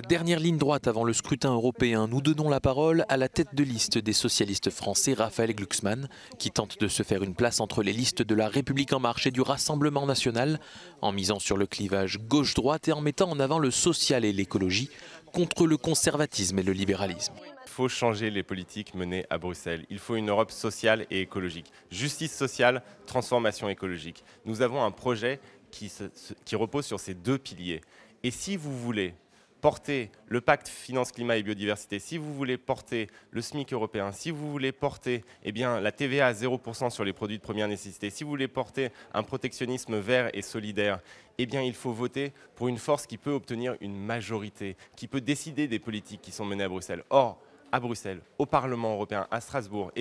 Dernière ligne droite avant le scrutin européen, nous donnons la parole à la tête de liste des socialistes français, Raphaël Glucksmann, qui tente de se faire une place entre les listes de la République en marche et du Rassemblement national, en misant sur le clivage gauche-droite et en mettant en avant le social et l'écologie contre le conservatisme et le libéralisme. Il faut changer les politiques menées à Bruxelles. Il faut une Europe sociale et écologique. Justice sociale, transformation écologique. Nous avons un projet qui repose sur ces deux piliers. Et si vous voulez porter le pacte finance-climat et biodiversité, si vous voulez porter le SMIC européen, si vous voulez porter la TVA à 0% sur les produits de première nécessité, si vous voulez porter un protectionnisme vert et solidaire, il faut voter pour une force qui peut obtenir une majorité, qui peut décider des politiques qui sont menées à Bruxelles. Or, à Bruxelles, au Parlement européen, à Strasbourg,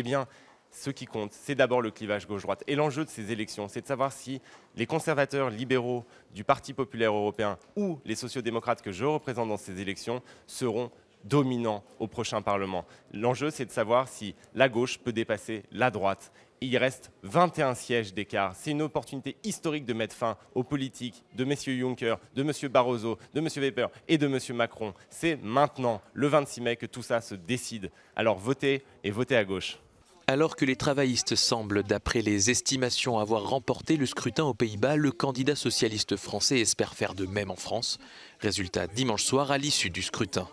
ce qui compte, c'est d'abord le clivage gauche-droite. Et l'enjeu de ces élections, c'est de savoir si les conservateurs libéraux du Parti populaire européen ou les sociodémocrates que je représente dans ces élections seront dominants au prochain Parlement. L'enjeu, c'est de savoir si la gauche peut dépasser la droite. Il reste 21 sièges d'écart. C'est une opportunité historique de mettre fin aux politiques de M. Juncker, de M. Barroso, de M. Weber et de M. Macron. C'est maintenant, le 26 mai, que tout ça se décide. Alors votez et votez à gauche. Alors que les travaillistes semblent, d'après les estimations, avoir remporté le scrutin aux Pays-Bas, le candidat socialiste français espère faire de même en France. Résultat dimanche soir à l'issue du scrutin.